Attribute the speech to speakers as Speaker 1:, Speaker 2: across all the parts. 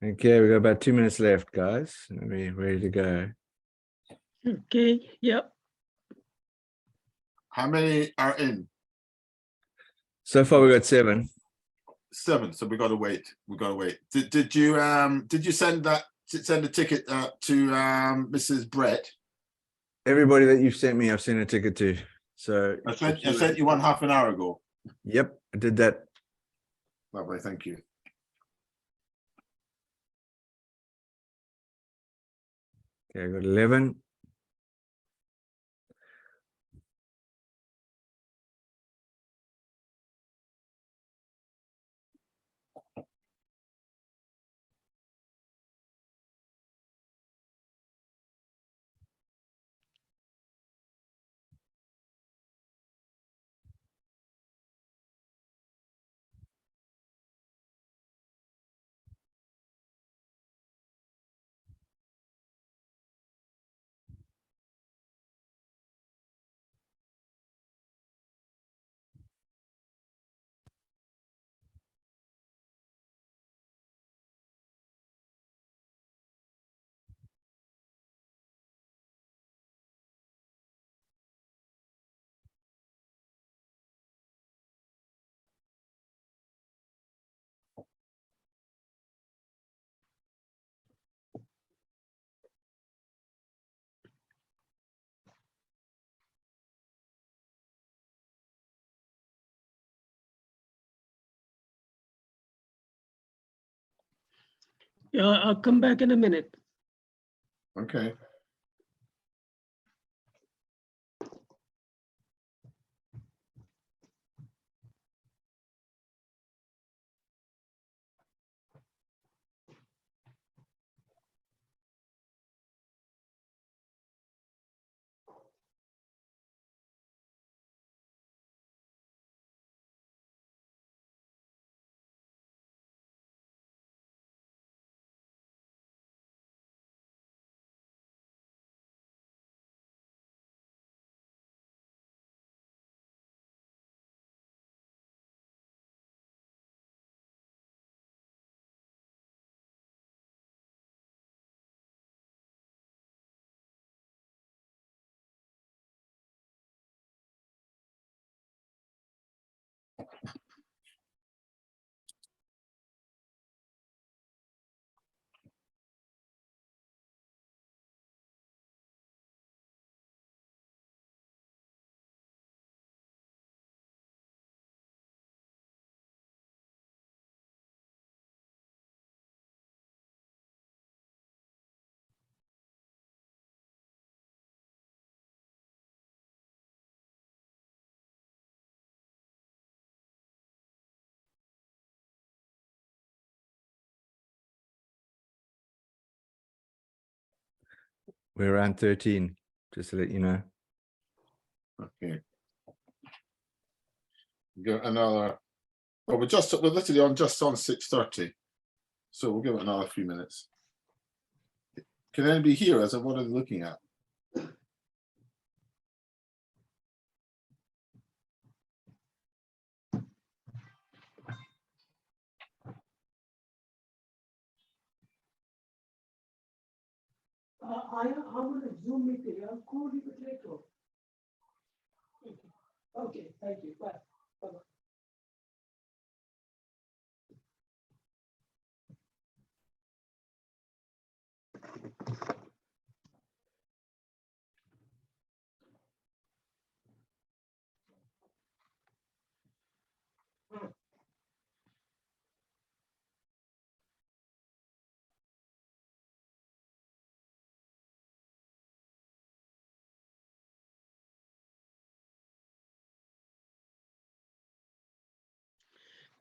Speaker 1: Okay, we got about 2 minutes left, guys. Are we ready to go?
Speaker 2: Okay, yep.
Speaker 3: How many are in?
Speaker 1: So far, we got 7.
Speaker 3: 7. So we got to wait. We got to wait. Did you send a ticket to Mrs. Brett?
Speaker 1: Everybody that you've sent me, I've sent a ticket to. So
Speaker 3: I sent you one half an hour ago.
Speaker 1: Yep, I did that.
Speaker 3: Lovely, thank you.
Speaker 1: Okay, I got 11.
Speaker 2: Yeah, I'll come back in a minute.
Speaker 3: Okay.
Speaker 1: We're around 13, just to let you know.
Speaker 3: Okay. Give it another. Well, we're literally on just on 6:30, so we'll give it another few minutes. Can anybody hear us? And what are they looking at?
Speaker 2: I'm on a Zoom meeting. I'll call you later. Okay, thank you. Bye. Bye-bye.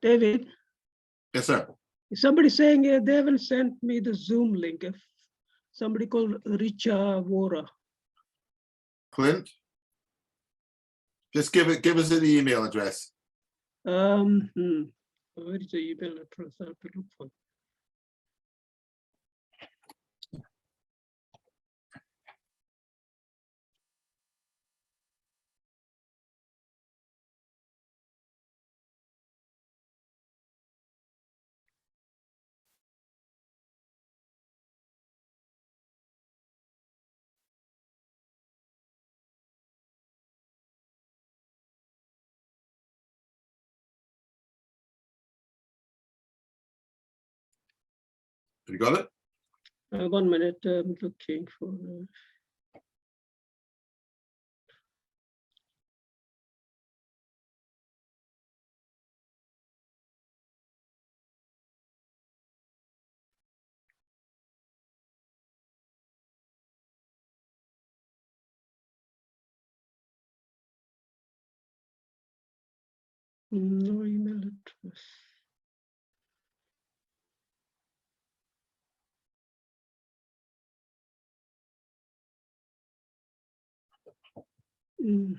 Speaker 2: David,
Speaker 3: Yes, sir.
Speaker 2: somebody saying they haven't sent me the Zoom link. If somebody called Richa Vora.
Speaker 3: Clint, just give us the email address.
Speaker 2: Where is the email address? I have to look for.
Speaker 3: you got it?
Speaker 2: 1 minute, I'm looking for. No email address. Mm.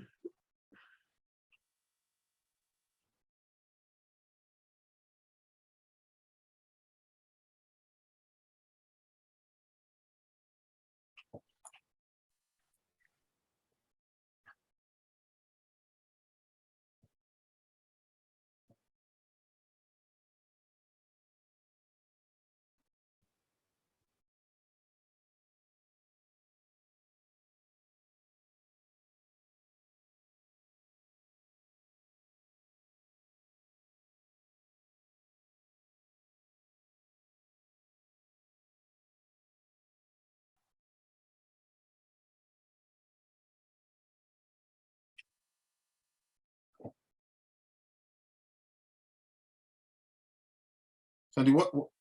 Speaker 3: Sandy,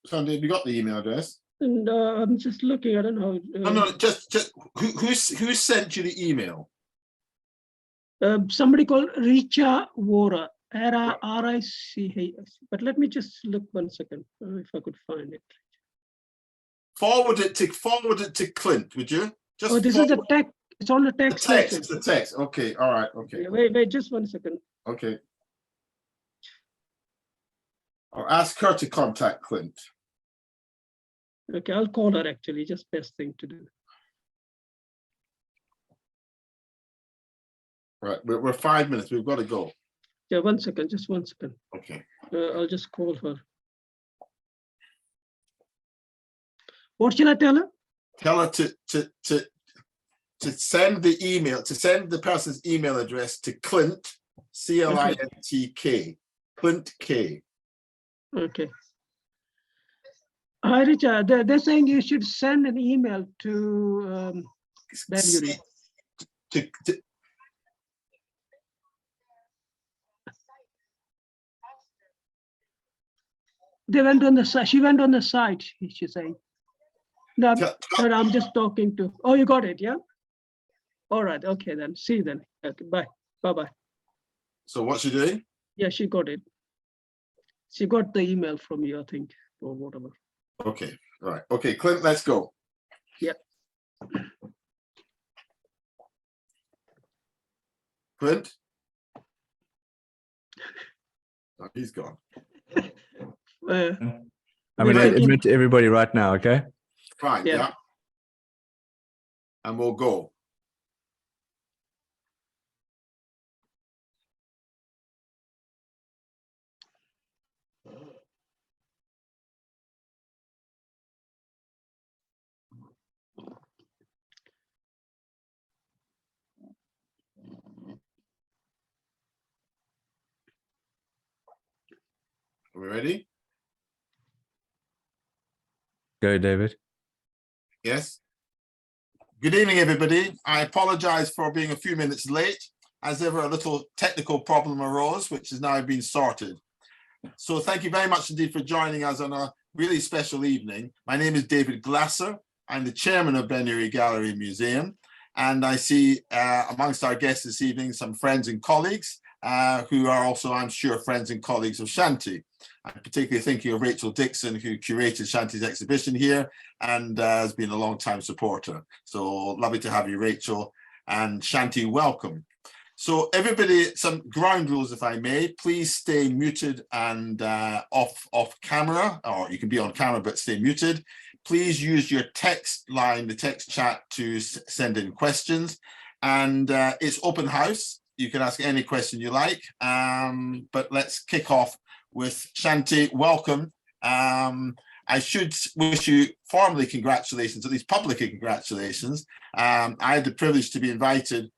Speaker 3: Sandy, have you got the email address?
Speaker 2: And I'm just looking. I don't know.
Speaker 3: No, just who sent you the email?
Speaker 2: Somebody called Richa Vora, R-I-C-H. But let me just look 1 second if I could find it.
Speaker 3: Forward it to Clint, would you? Just
Speaker 2: Oh, this is the
Speaker 3: forward-
Speaker 2: text. It's on the text.
Speaker 3: the text.
Speaker 2: message.
Speaker 3: It's the text. Okay, all right, okay,
Speaker 2: Wait, just 1 second.
Speaker 3: okay. Or ask her to contact Clint.
Speaker 2: Okay, I'll call her actually. Just best thing to do.
Speaker 3: Right, we're 5 minutes. We've got to go.
Speaker 2: Yeah, 1 second. Just 1 second.
Speaker 3: Okay.
Speaker 2: I'll just call her. What shall I tell her?
Speaker 3: Tell her to send the email, to send the person's email address to Clint, C-L-I-N-T-K, Clint K.
Speaker 2: Okay. Hi, Richard. They're saying you should send an email to Benuri.
Speaker 3: To-
Speaker 2: They went on the site. She went on the site. She's saying. No,
Speaker 3: tell-
Speaker 2: no, I'm just talking to. Oh, you got it, yeah. All right. Okay, then. See you then. Okay. Bye. Bye.
Speaker 3: So what's she doing?
Speaker 2: Yeah, she got it. She got the email from you, I think, or whatever.
Speaker 3: Okay, all right. Okay, Clint, let's go.
Speaker 2: Yeah.
Speaker 3: Clint? Oh, he's gone.
Speaker 1: I'm going to
Speaker 2: Thank you.
Speaker 1: admit to everybody right now, okay?
Speaker 3: Fine,
Speaker 2: Yeah.
Speaker 3: yeah. And we'll go. Are we ready?
Speaker 1: Go, David.
Speaker 3: Yes. Good evening, everybody. I apologize for being a few minutes late. As ever, a little technical problem arose, which has now been sorted. So thank you very much indeed for joining us on a really special evening. My name is David Glasser. I'm the chairman of Benuri Gallery Museum. And I see amongst our guests this evening some friends and colleagues who are also, I'm sure, friends and colleagues of Shanti. I'm particularly thinking of Rachel Dixon, who curated Shanti's exhibition here and has been a long-time supporter. So lovely to have you, Rachel. And Shanti, welcome. So everybody, some ground rules, if I may. Please stay muted and off camera, or you can be on camera but stay muted. Please use your text line, the text chat, to send in questions. And it's open house. You can ask any question you like. But let's kick off with Shanti. Welcome. I should wish you formally congratulations, at least publicly congratulations. I had the privilege to be invited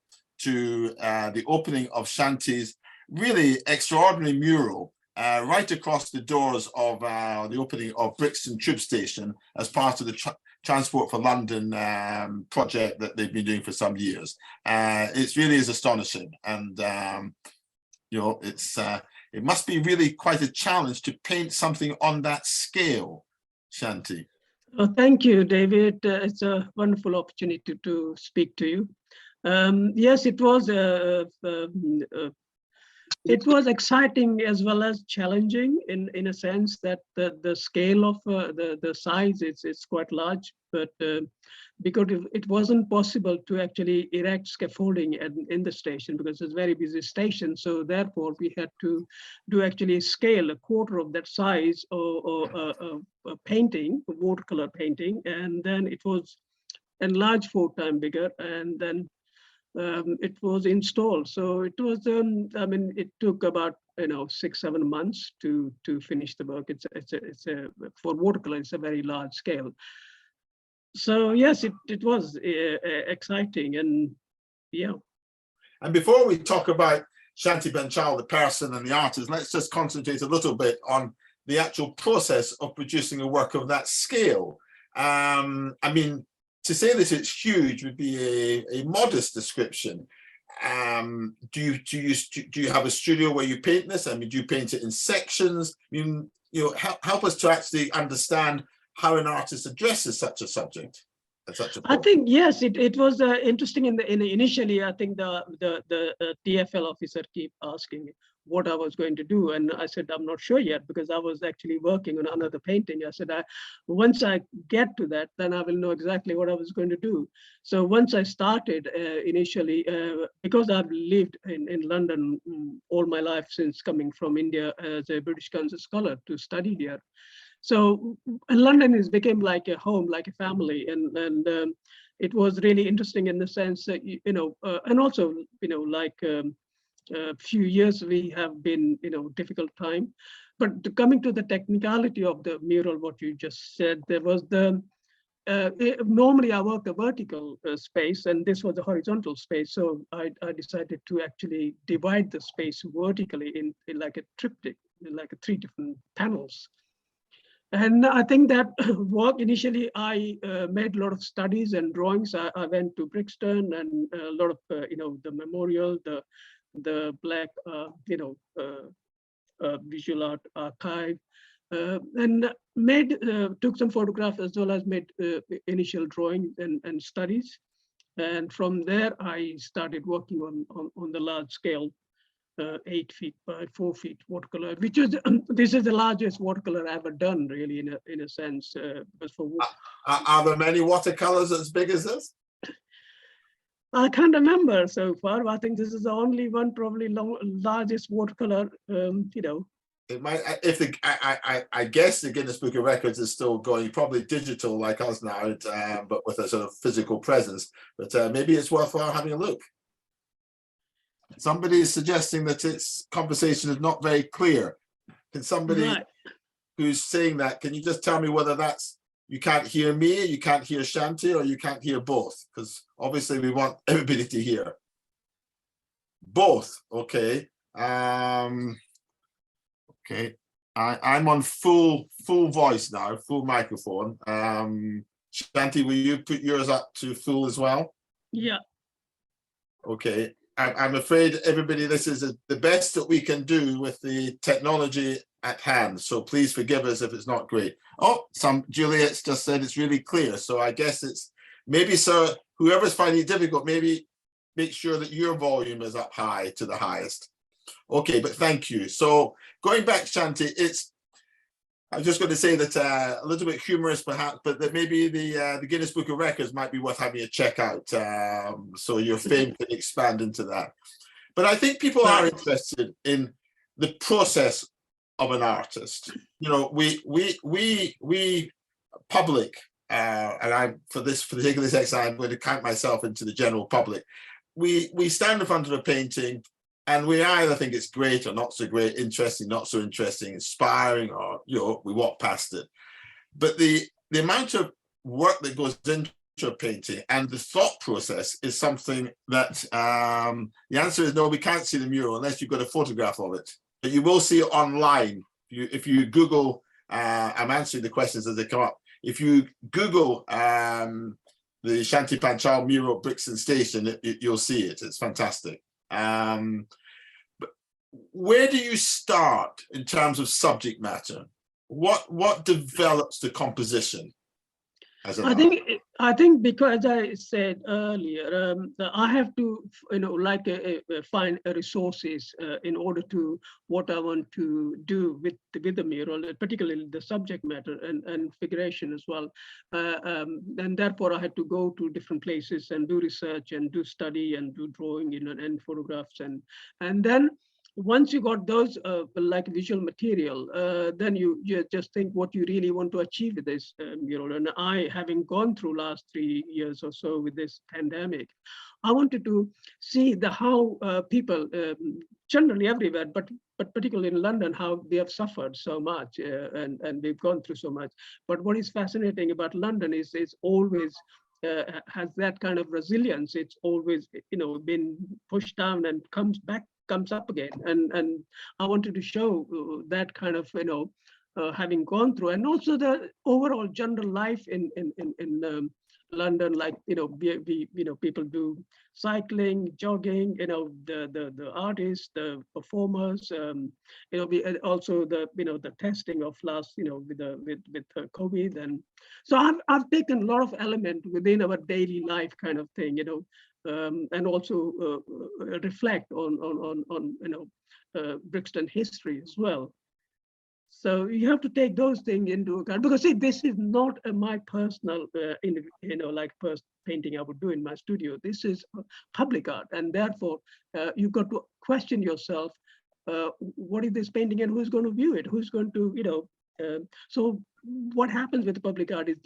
Speaker 3: to the opening of Shanti's really extraordinary mural right across the doors of the opening of Brixton Tube Station as part of the Transport for London project that they've been doing for some years. It really is astonishing, and you know, it must be really quite a challenge to paint something on that scale, Shanti.
Speaker 2: Thank you, David. It's a wonderful opportunity to speak to you. Yes, it was exciting as well as challenging in a sense that the scale of the size is quite large, but because it wasn't possible to actually erect scaffolding in the station because it's a very busy station. So therefore we had to do actually scale a quarter of that size or a painting, a watercolor painting, and then it was enlarged 4 times bigger, and then it was installed. So it was, I mean, it took about 6-7 months to finish the work. It's a for watercolor, it's a very large scale. So yes, it was exciting, and yeah.
Speaker 3: And before we talk about Shanti Panchal, the person and the artist, let's just concentrate a little bit on the actual process of producing a work of that scale. I mean, to say that it's huge would be a modest description. Do you have a studio where you paint this? I mean, do you paint it in sections? I mean, help us to actually understand how an artist addresses such a subject.
Speaker 2: I think yes, it was interesting initially. I think the TFL officer kept asking me what I was going to do, and I said I'm not sure yet because I was actually working on another painting. I said once I get to that, then I will know exactly what I was going to do. So once I started initially, because I've lived in London all my life since coming from India as a British Council scholar to study here. So London became like a home, like a family, and it was really interesting in the sense that and also like a few years we have been difficult time, but coming to the technicality of the mural, what you just said, there was the normally I work a vertical space, and this was a horizontal space. So I decided to actually divide the space vertically in like a triptych, like 3 different panels. And I think that work initially, I made a lot of studies and drawings. I went to Brixton and a lot of, the memorial, the Black, Visual Art Archive, and took some photographs as well as made initial drawing and studies. And from there, I started working on the large scale 8 feet by 4 feet watercolor, which is this is the largest watercolor I've ever done, really, in a sense. Because
Speaker 3: are there many watercolors as big as this?
Speaker 2: I can't remember so far. I think this is the only one, probably largest watercolor.
Speaker 3: It might. I guess the Guinness Book of Records is still going, probably digital like us now, but with a sort of physical presence. But maybe it's worthwhile having a look. Somebody is suggesting that its conversation is not very clear. Can somebody who's saying that, can you just tell me whether that's you can't hear me, you can't hear Shanti, or you can't hear both? Because obviously we want everybody to hear. Both, okay. Okay, I'm on full voice now, full microphone. Shanti, will you put yours up to full as well?
Speaker 2: Yeah.
Speaker 3: Okay. I'm afraid, everybody, this is the best that we can do with the technology at hand. So please forgive us if it's not great. Oh, Juliet's just said it's really clear. So I guess it's maybe, sir, whoever's finding it difficult, maybe make sure that your volume is up high to the highest. Okay, but thank you. So going back, Shanti, I'm just going to say that a little bit humorous perhaps, but that maybe the Guinness Book of Records might be worth having a check out, so your fame can expand into that. But I think people are interested in the process of an artist. We public, and for the sake of this exercise, I'm going to count myself into the general public. We stand in front of a painting, and we either think it's great or not so great, interesting, not so interesting, inspiring, or we walk past it. But the amount of work that goes into a painting and the thought process is something that the answer is no, we can't see the mural unless you've got a photograph of it. but you will see it online. If you Google, I'm answering the questions as they come up. If you Google the Shanti Panchal mural at Brixton Station, you'll see it. It's fantastic. But where do you start in terms of subject matter? What develops the composition?
Speaker 2: I think because I said earlier, I have to, find resources in order to what I want to do with the mural, particularly the subject matter and figuration as well. And therefore I had to go to different places and do research and do study and do drawing, and photographs. And then once you got those like visual material, then you just think what you really want to achieve with this mural. And I, having gone through last 3 years or so with this pandemic, I wanted to see how people generally everywhere, but particularly in London, how they have suffered so much and they've gone through so much. But what is fascinating about London is it's always has that kind of resilience. It's always, been pushed down and comes up again, and I wanted to show that kind of, having gone through, and also the overall general life in London, like, people do cycling, jogging, the artists, the performers, we also the testing of last, with COVID. And so I've taken a lot of element within our daily life kind of thing, and also reflect on Brixton history as well. So you have to take those things into account, because see, this is not my personal, painting I would do in my studio. This is public art, and therefore you've got to question yourself: what is this painting, and who's going to view it? Who's going to, so what happens with the public art is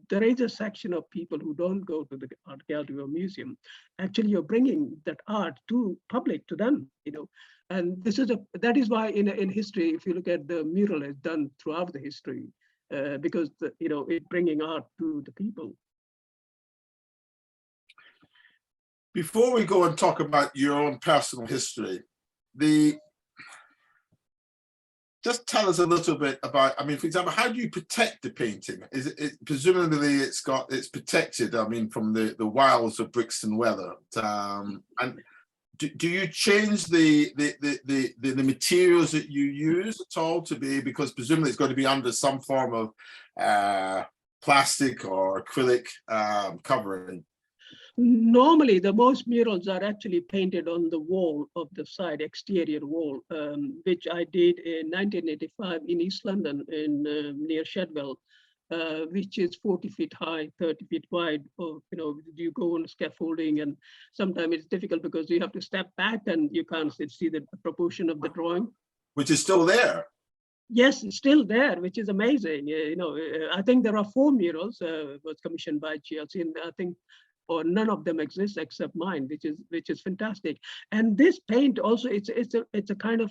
Speaker 2: there is a section of people who don't go to the art gallery or museum. Actually, you're bringing that art to public, to them, and that is why in history, if you look at the mural is done throughout the history, because it bringing art to the people.
Speaker 3: Before we go and talk about your own personal history, just tell us a little bit about, for example, how do you protect the painting? Is it presumably it's protected, from the wilds of Brixton weather, and do you change the materials that you use at all because presumably it's got to be under some form of plastic or acrylic covering?
Speaker 2: Normally, the most murals are actually painted on the wall of the side, exterior wall, which I did in 1985 in East London, near Shadwell, which is 40 feet high, 30 feet wide. You go on scaffolding, and sometimes it's difficult because you have to step back and you can't see the proportion of the drawing.
Speaker 3: Which is still there.
Speaker 2: Yes, it's still there, which is amazing. I think there are 4 murals was commissioned by GLC, and I think none of them exist except mine, which is fantastic. And this paint also, it's a kind of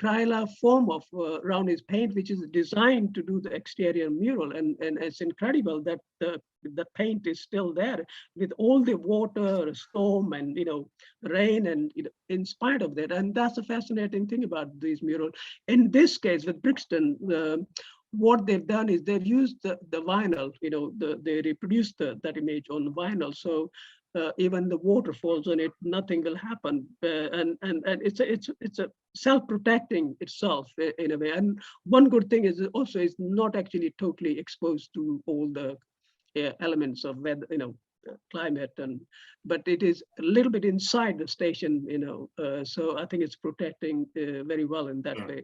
Speaker 2: Crayola form of rounded paint, which is designed to do the exterior mural, and it's incredible that the paint is still there with all the water, storm, and rain, and in spite of that. And that's a fascinating thing about these murals. In this case, with Brixton, what they've done is they've used the vinyl, they reproduced that image on vinyl. So even the water falls on it, nothing will happen. And it's a self-protecting itself in a way. And one good thing is also it's not actually totally exposed to all the elements of weather, climate, but it is a little bit inside the station, so I think it's protecting very well in that way.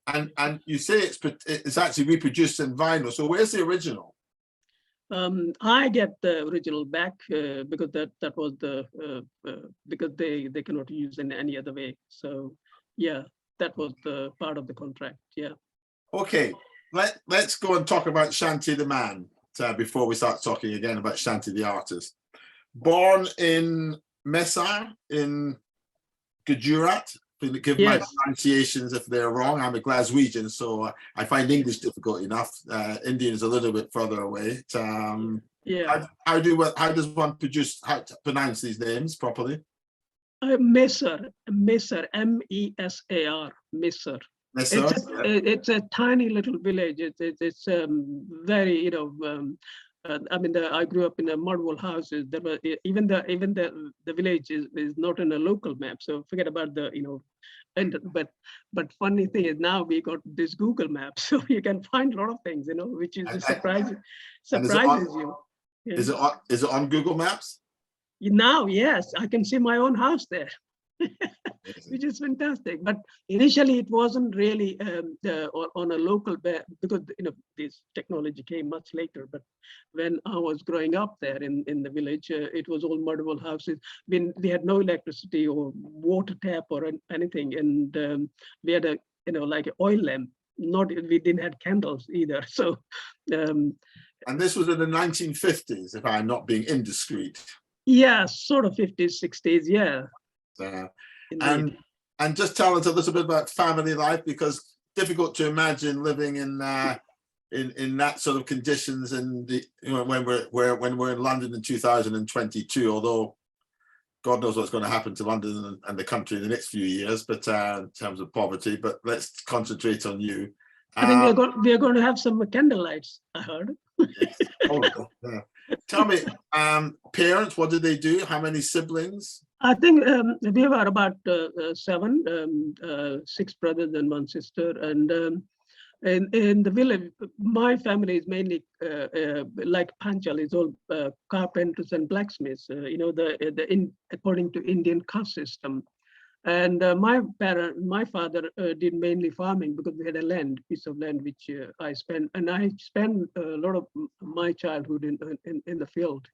Speaker 3: And you say it's actually reproduced in vinyl. So where's the original?
Speaker 2: I get the original back because that was because they cannot use in any other way. So yeah, that was the part of the contract. Yeah.
Speaker 3: Okay, let's go and talk about Shanti the man before we start talking again about Shanti the artist. Born in Messar in Gujarat. Give yes. My pronunciations if they're wrong. I'm a Glaswegian, so I find English difficult enough. Indian is a little bit further away.
Speaker 2: Yeah.
Speaker 3: How does one pronounce these names properly?
Speaker 2: Mesar, Mesar, Mesar.
Speaker 3: Yes, sir.
Speaker 2: It's a tiny little village. It's very, I mean, I grew up in a mud wall houses. There were even the village is not in a local map. So forget about the and but funny thing is now we got this Google map, so you can find a lot of things, which is surprises you. Yeah.
Speaker 3: Is it on Google Maps?
Speaker 2: Now, yes, I can see my own house there. Which is fantastic. But initially, it wasn't really on a local because this technology came much later. But when I was growing up there in the village, it was all mud wall houses. We had no electricity or water tap or anything, and we had a like an oil lamp. We didn't have candles either. So.
Speaker 3: And this was in the 1950s, if I'm not being indiscreet.
Speaker 2: Yeah, sort of 50s, 60s. Yeah.
Speaker 3: And just tell us a little bit about family life, because difficult to imagine living in that sort of conditions, and when we're in London in 2022, although God knows what's going to happen to London and the country in the next few years, but in terms of poverty. But let's concentrate on you.
Speaker 2: I think we're going to have some candlelights, I heard.
Speaker 3: Yes. Oh, yeah. Tell me, parents, what did they do? How many siblings?
Speaker 2: I think we were about 7, 6 brothers and 1 sister. And in the village, my family is mainly like Panchal, is all carpenters and blacksmiths, according to Indian caste system. And my father did mainly farming, because we had a piece of land which I spent a lot of my childhood in the field.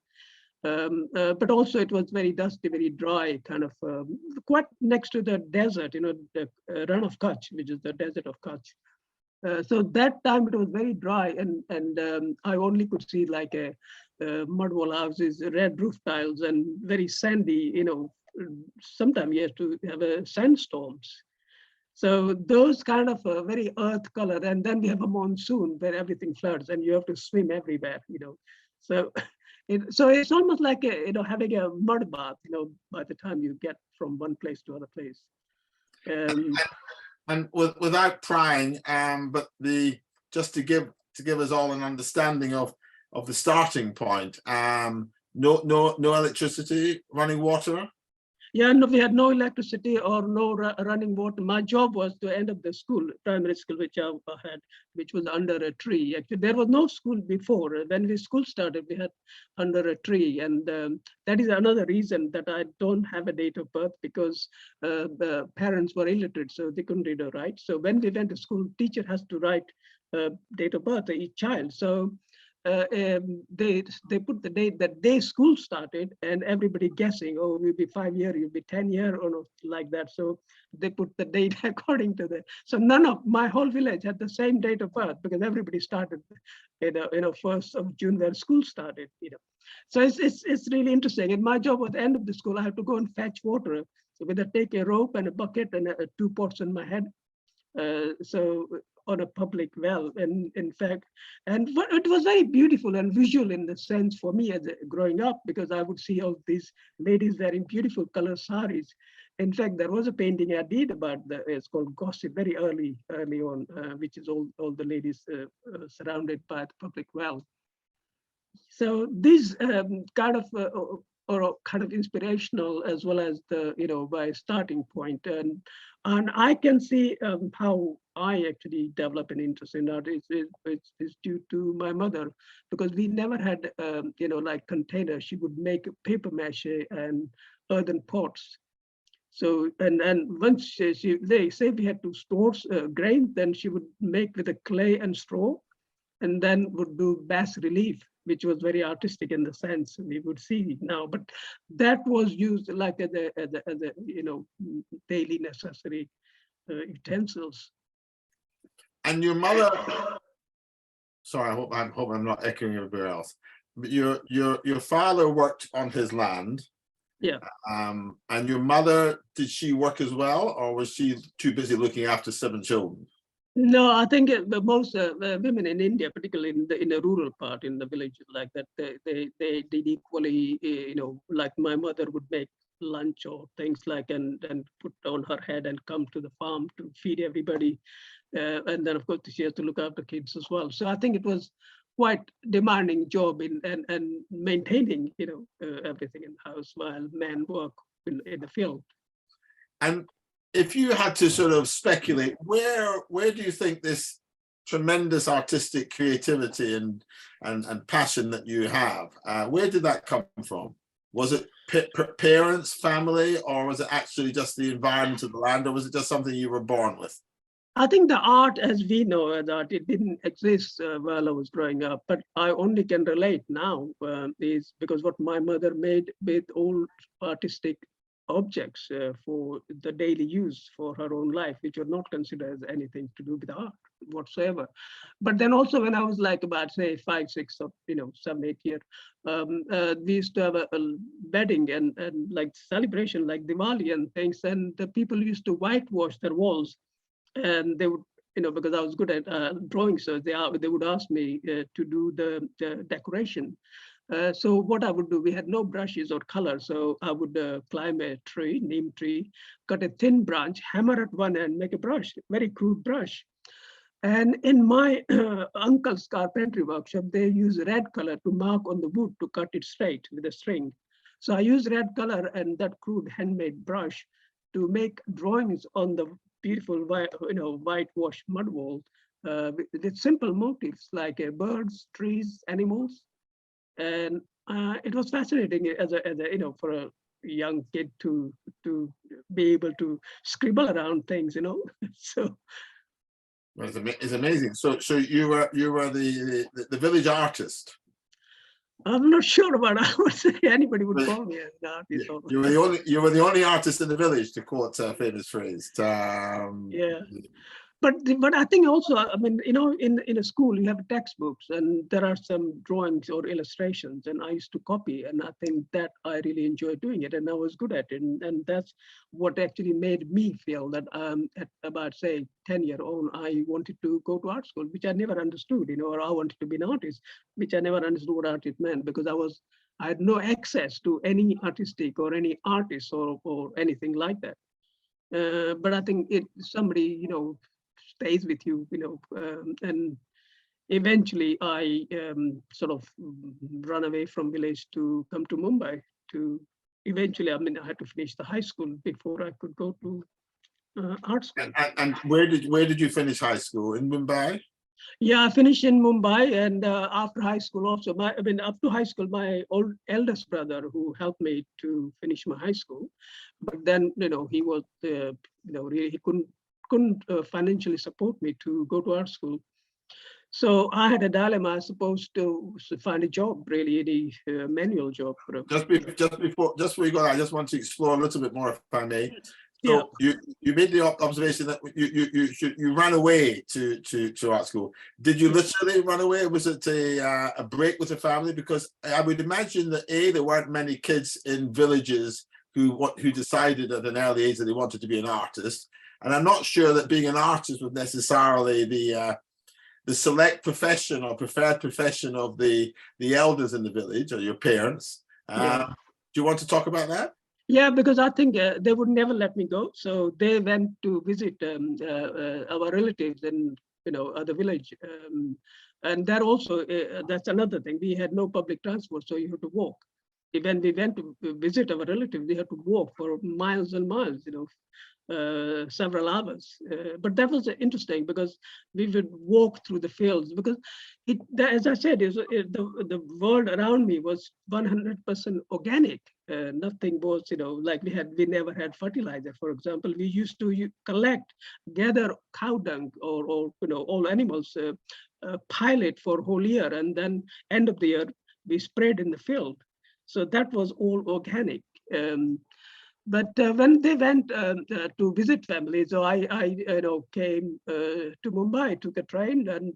Speaker 2: But also it was very dusty, very dry, kind of quite next to the desert, the Run of Kutch, which is the desert of Kutch. So that time it was very dry, and I only could see like a mud wall houses, red roof tiles, and very sandy, sometimes you have to have sandstorms. So those kind of very earth color, and then we have a monsoon where everything floods and you have to swim everywhere, So it's almost like having a mud bath, by the time you get from one place to other place.
Speaker 3: And without prying, but just to give us all an understanding of the starting point, no electricity, running water.
Speaker 2: Yeah, no, we had no electricity or no running water. My job was to end up the school, primary school, which I had, which was under a tree. Actually, there was no school before. When the school started, we had under a tree. And that is another reason that I don't have a date of birth, because the parents were illiterate, so they couldn't read or write. So when we went to school, teacher has to write date of birth of each child. So they put the date that day school started, and everybody guessing, oh, you'll be 5 year, you'll be 10 year, or no, like that. So they put the date according to that. So none of my whole village had the same date of birth, because everybody started, 1st of June when school started. So it's really interesting. And my job at the end of the school, I have to go and fetch water. So with take a rope and a bucket and 2 pots in my head. So on a public well, and in fact, and it was very beautiful and visual in the sense for me as growing up, because I would see all these ladies wearing beautiful color saris. In fact, there was a painting I did about it's called Gossip, very early on, which is all the ladies surrounded by the public well. So these kind of or kind of inspirational, as well as the by starting point, and I can see how I actually develop an interest in art is due to my mother, because we never had like containers. She would make paper mache and earthen pots. So and once they say we had to store grain, then she would make with a clay and straw, and then would do bas relief, which was very artistic in the sense we would see now. But that was used like as a daily necessary utensils.
Speaker 3: And your mother, sorry, I hope I'm not echoing everybody else. But your father worked on his land.
Speaker 2: Yeah.
Speaker 3: And your mother, did she work as well, or was she too busy looking after 7 children?
Speaker 2: No, I think most women in India, particularly in the rural part, in the villages like that, they did equally. Like my mother would make lunch or things like, and put on her head and come to the farm to feed everybody. And then of course she has to look after kids as well. So I think it was quite demanding job and maintaining, everything in the house while men work in the field.
Speaker 3: And if you had to sort of speculate, where do you think this tremendous artistic creativity and passion that you have, where did that come from? Was it parents, family, or was it actually just the environment of the land, or was it just something you were born with?
Speaker 2: I think the art, as we know, that it didn't exist while I was growing up, but I only can relate now is because what my mother made with all artistic objects for the daily use for her own life, which were not considered as anything to do with art whatsoever. But then also when I was like about say 5, 6, or 7, 8 years, we used to have a wedding and like celebration like Diwali and things, and the people used to whitewash their walls, and they would, because I was good at drawing, so they would ask me to do the decoration. So what I would do, we had no brushes or color. So I would climb a tree, neem tree, cut a thin branch, hammer at one end, make a brush, very crude brush. And in my uncle's carpentry workshop, they use red color to mark on the wood to cut it straight with a string. So I use red color and that crude handmade brush to make drawings on the beautiful, whitewash mud wall with simple motifs like birds, trees, animals. And it was fascinating as a for a young kid to be able to scribble around things, So
Speaker 3: It's amazing. So you were the village artist.
Speaker 2: I'm not sure about I would say anybody would call me an artist.
Speaker 3: You were the only artist in the village, to quote a famous phrase.
Speaker 2: Yeah. But I think also, I mean, in a school you have textbooks and there are some drawings or illustrations, and I used to copy, and I think that I really enjoyed doing it, and I was good at it, and that's what actually made me feel that at about say 10-year-old, I wanted to go to art school, which I never understood, or I wanted to be an artist, which I never understood what art meant, because I had no access to any artistic or any artist or anything like that. But I think somebody stays with you, and eventually I sort of run away from village to come to Mumbai to eventually, I had to finish the high school before I could go to art school.
Speaker 3: And where did you finish high school? In Mumbai?
Speaker 2: Yeah, I finished in Mumbai, and after high school also, up to high school, my eldest brother who helped me to finish my high school, but then, he was, really, he couldn't financially support me to go to art school. So I had a dilemma. I was supposed to find a job, really, any manual job.
Speaker 3: Just before you go, I just want to explore a little bit more, if I may. So
Speaker 2: Yeah.
Speaker 3: you made the observation that you ran away to art school. Did you literally run away? Was it a break with the family? Because I would imagine that there weren't many kids in villages who decided at an early age that they wanted to be an artist. And I'm not sure that being an artist was necessarily the select profession or preferred profession of the elders in the village or your parents. Do you want to talk about that?
Speaker 2: Yeah, because I think they would never let me go. So they went to visit our relatives in other village, and that also that's another thing. We had no public transport, so you had to walk. When we went to visit our relatives, we had to walk for miles and miles, several hours. But that was interesting because we would walk through the fields, because as I said, the world around me was 100% organic. Nothing was, like we never had fertilizer, for example. We used to gather cow dung or all animals, pile it for a whole year, and then end of the year, we spread in the field. So that was all organic. But when they went to visit families, so I came to Mumbai, took a train, and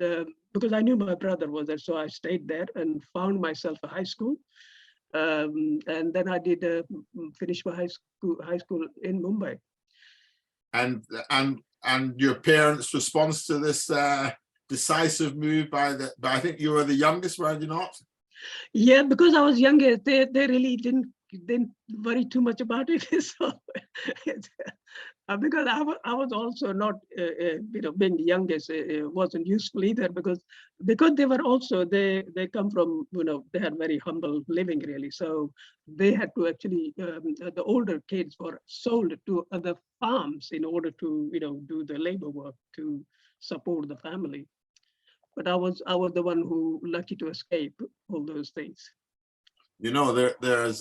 Speaker 2: because I knew my brother was there, so I stayed there and found myself a high school. And then I did finish my high school in Mumbai.
Speaker 3: And your parents' response to this decisive move I think you were the youngest, were you not?
Speaker 2: Yeah, because I was younger, they really didn't didn't worry too much about it. So, because I was also not, being the youngest, wasn't useful either, because they were also, they come from, they had very humble living really. So they had to actually, the older kids were sold to other farms in order to, do the labor work to support the family. But I was the one who lucky to escape all those things.
Speaker 3: There's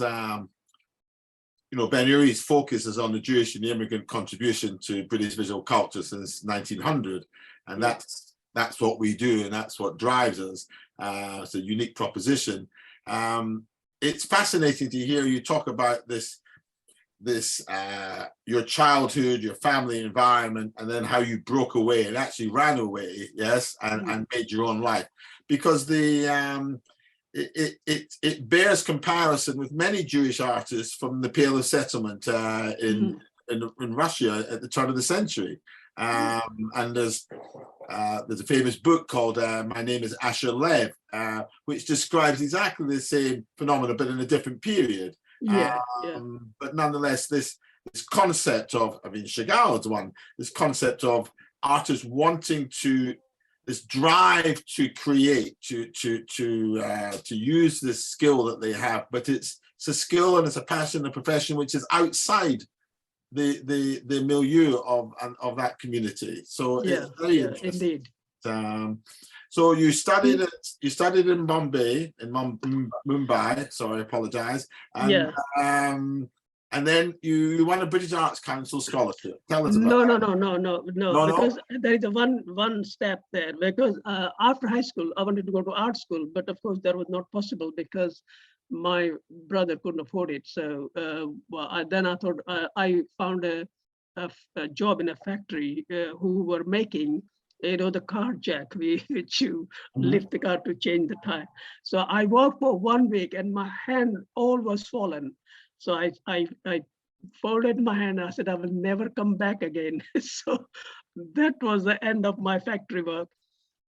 Speaker 3: Ben Uri's focus is on the Jewish and the immigrant contribution to British visual culture since 1900, and that's what we do, and that's what drives us. It's a unique proposition. It's fascinating to hear you talk about this your childhood, your family environment, and then how you broke away and actually ran away, yes, and made your own life, because it bears comparison with many Jewish artists from the Pale of Settlement in Russia at the turn of the century. And there's a famous book called My Name is Asher Lev, which describes exactly the same phenomena, but in a different period. But nonetheless, this concept of, Chagall's one, this concept of artists wanting to, this drive to create, to use this skill that they have, but it's a skill and it's a passion, a profession which is outside the milieu of that community. So it's very interesting.
Speaker 2: Indeed.
Speaker 3: So you studied in Bombay, in Mumbai. Sorry, I apologize. And then you won a British Arts Council scholarship. Tell us about that.
Speaker 2: No, because there is a one step there. Because after high school, I wanted to go to art school, but of course that was not possible because my brother couldn't afford it. So then I thought I found a job in a factory who were making, the car jack, which you lift the car to change the tire. So I worked for 1 week and my hand all was swollen. So I folded my hand. I said, I will never come back again. So that was the end of my factory work.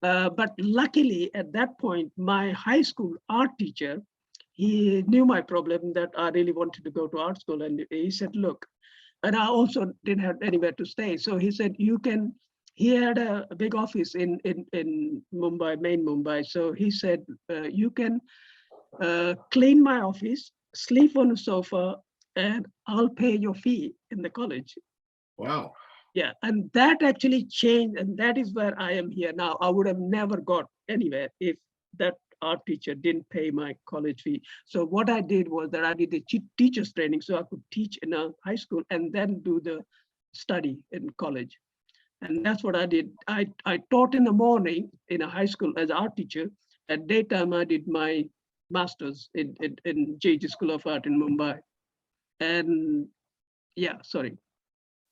Speaker 2: But luckily at that point, my high school art teacher, he knew my problem that I really wanted to go to art school. And he said, look, and I also didn't have anywhere to stay. So he said, he had a big office in Mumbai, main Mumbai. So he said, you can clean my office, sleep on a sofa, and I'll pay your fee in the college.
Speaker 3: Wow.
Speaker 2: Yeah, and that actually changed, and that is where I am here now. I would have never got anywhere if that art teacher didn't pay my college fee. So what I did was that I did the teacher's training so I could teach in a high school and then do the study in college. And that's what I did. I taught in the morning in a high school as art teacher. At daytime, I did my master's in JG School of Art in Mumbai. And yeah, sorry.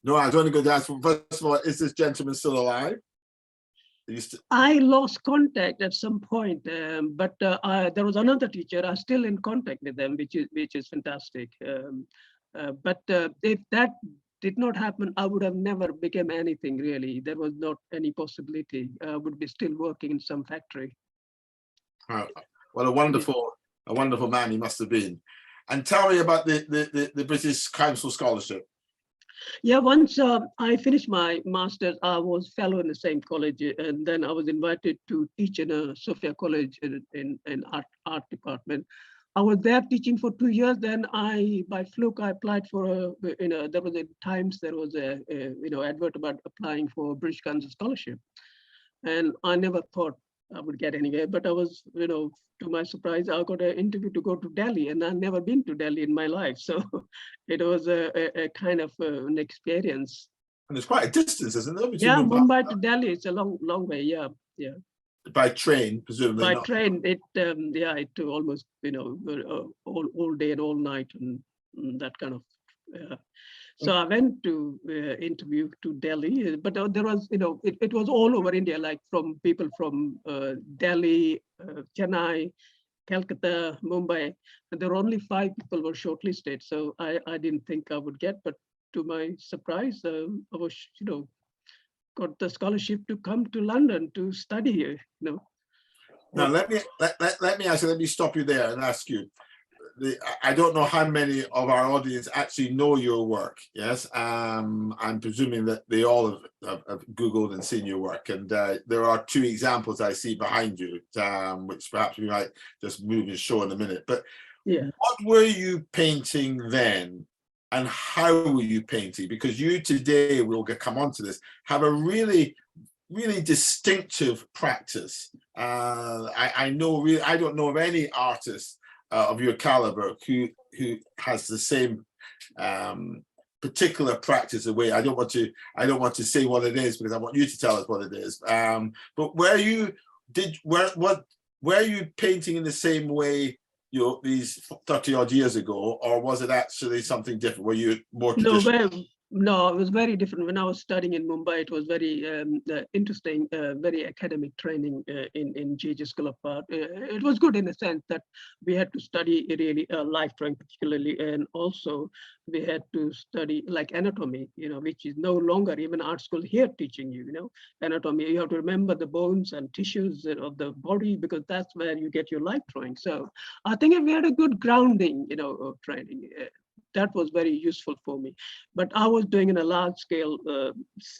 Speaker 3: No, I was only going to ask, first of all, is this gentleman still alive?
Speaker 2: I lost contact at some point, but there was another teacher. I'm still in contact with them, which is fantastic. But if that did not happen, I would have never become anything really. There was not any possibility. I would be still working in some factory.
Speaker 3: Well, a wonderful man he must have been. And tell me about the British Council scholarship.
Speaker 2: Yeah, once I finished my master's, I was fellow in the same college, and then I was invited to teach in a Sophia College in art department. I was there teaching for 2 years. Then by fluke, I applied for there was a Times, there was a advert about applying for British Council scholarship, and I never thought I would get anywhere. But I was, to my surprise, I got an interview to go to Delhi, and I've never been to Delhi in my life. So it was a kind of an experience.
Speaker 3: And it's quite a distance, isn't there?
Speaker 2: Yeah, Mumbai to Delhi, it's a long way. Yeah.
Speaker 3: By train, presumably.
Speaker 2: By train, it took almost all day and all night and that kind of. So I went to interview to Delhi, but there was, it was all over India, like from people from Delhi, Chennai, Calcutta, Mumbai, and there were only 5 people were shortlisted. So I didn't think I would get, but to my surprise, I was, got the scholarship to come to London to study here.
Speaker 3: Now let me stop you there and ask you. I don't know how many of our audience actually know your work. Yes, I'm presuming that they all have Googled and seen your work. And there are two examples I see behind you, which perhaps we might just move and show in a minute. But
Speaker 2: Yeah.
Speaker 3: what were you painting then? And how were you painting? Because you today, we'll come on to this, have a really distinctive practice. I know, really, I don't know of any artist of your caliber who has the same particular practice. The way I don't want to say what it is, because I want you to tell us what it is. But were you painting in the same way, you know, these 30 odd years ago, or was it actually something different? Were you more traditional?
Speaker 2: No, it was very different. When I was studying in Mumbai, it was very interesting, very academic training in JJ School of Art. It was good in the sense that we had to study really life drawing particularly, and also we had to study like anatomy, you know, which is no longer even art school here teaching you, you know, anatomy. You have to remember the bones and tissues of the body, because that's where you get your life drawing. So I think we had a good grounding, you know, of training. That was very useful for me. But I was doing in a large scale,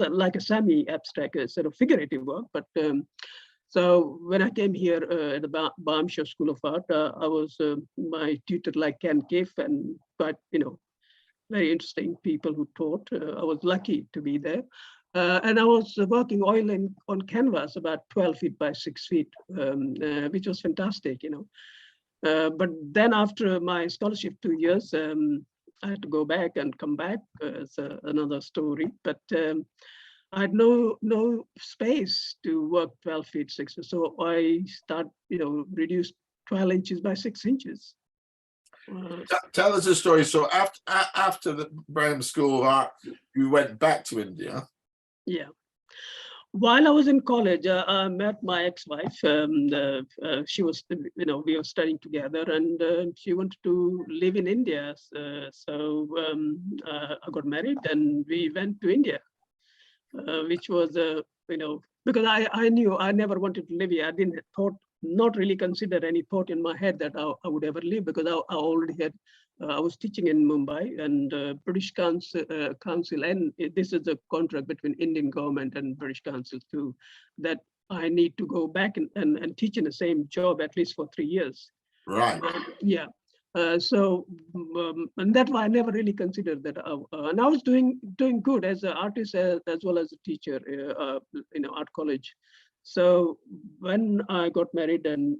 Speaker 2: like a semi-abstract sort of figurative work. But so when I came here at the Barmshire School of Art, I was my tutor like Ken Kiff, and quite, you know, very interesting people who taught. I was lucky to be there. And I was working oil on canvas about 12 feet by 6 feet, which was fantastic, you know. But then after my scholarship 2 years, I had to go back and come back. It's another story. But I had no space to work 12 feet 6 feet. So I reduced 12 inches by 6 inches.
Speaker 3: Tell us a story. So after the Birmingham School of Art, you went back to India.
Speaker 2: Yeah. While I was in college, I met my ex-wife. She was, you know, we were studying together, and she wanted to live in India. So I got married, and we went to India, which was, you know, because I knew I never wanted to live here. I didn't not really consider any thought in my head that I would ever leave, because I already had. I was teaching in Mumbai, and British Council, and this is a contract between Indian government and British Council too, that I need to go back and teach in the same job at least for 3 years.
Speaker 3: Right.
Speaker 2: Yeah. And that's why I never really considered that. And I was doing good as an artist as well as a teacher, in art college. So when I got married and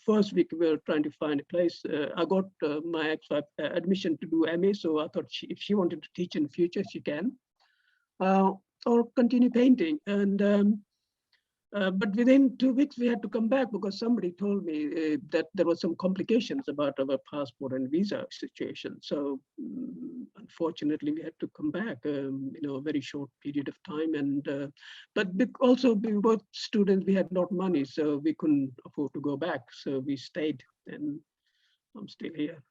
Speaker 2: first week we were trying to find a place, I got my ex-wife admission to do MA. So I thought if she wanted to teach in the future, she can, or continue painting. And but within 2 weeks we had to come back, because somebody told me that there were some complications about our passport and visa situation. So unfortunately we had to come back, you know, a very short period of time. And but also we were both students, we had not money, so we couldn't afford to go back. So we stayed, and I'm still here.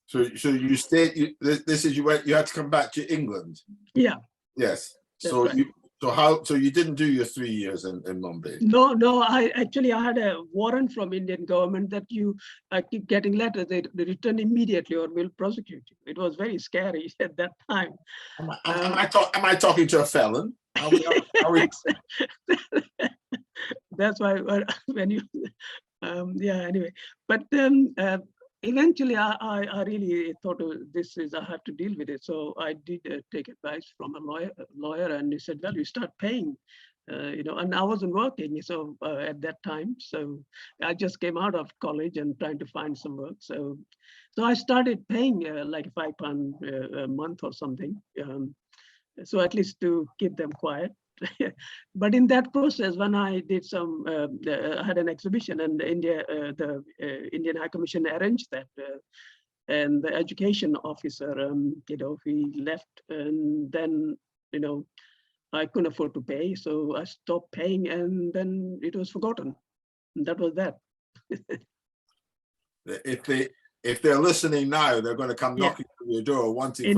Speaker 3: So you stayed. This is you had to come back to England.
Speaker 2: Yeah.
Speaker 3: Yes.
Speaker 2: That's
Speaker 3: So
Speaker 2: right.
Speaker 3: So you didn't do your 3 years in Mumbai?
Speaker 2: No, I had a warrant from Indian government that I keep getting letters, they return immediately or will prosecute you. It was very scary at that time.
Speaker 3: Am I talking to a felon? Are we...
Speaker 2: That's why when you, yeah, anyway. But eventually I really thought I have to deal with it. So I did take advice from a lawyer, and he said, well, you start paying, you know, and I wasn't working so at that time. So I just came out of college and trying to find some work. So I started paying like £5 a month or something. So at least to keep them quiet. But in that process, when I did I had an exhibition, and the Indian High Commission arranged that, and the education officer, you know, he left, and then, you know, I couldn't afford to pay, so I stopped paying, and then it was forgotten. And that was that.
Speaker 3: If they're listening now, they're going to come knocking on your door wanting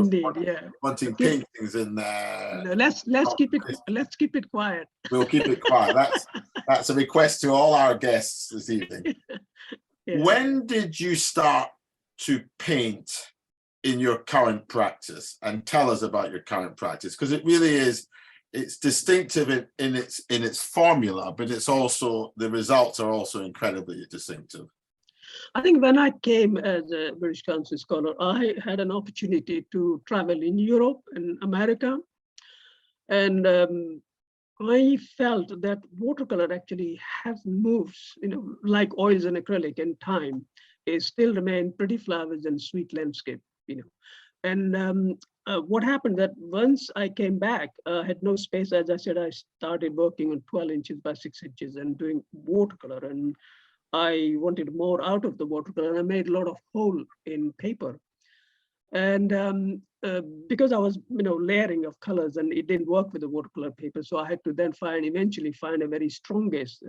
Speaker 3: paintings in there.
Speaker 2: No, let's keep it quiet.
Speaker 3: We'll keep it quiet. That's a request to all our guests this evening.
Speaker 2: Yeah.
Speaker 3: When did you start to paint in your current practice? And tell us about your current practice, because it really is, it's distinctive in its formula, but it's also, the results are also incredibly distinctive.
Speaker 2: I think when I came as a British Council scholar, I had an opportunity to travel in Europe and America. And I felt that watercolor actually has moves, like oils and acrylic in time, it still remain pretty flowers and sweet landscape, And what happened that once I came back, I had no space. As I said, I started working on 12 inches by 6 inches and doing watercolor. And I wanted more out of the watercolor. And I made a lot of hole in paper. And because I was, layering of colors, and it didn't work with the watercolor paper, so I had to then eventually find a very strongest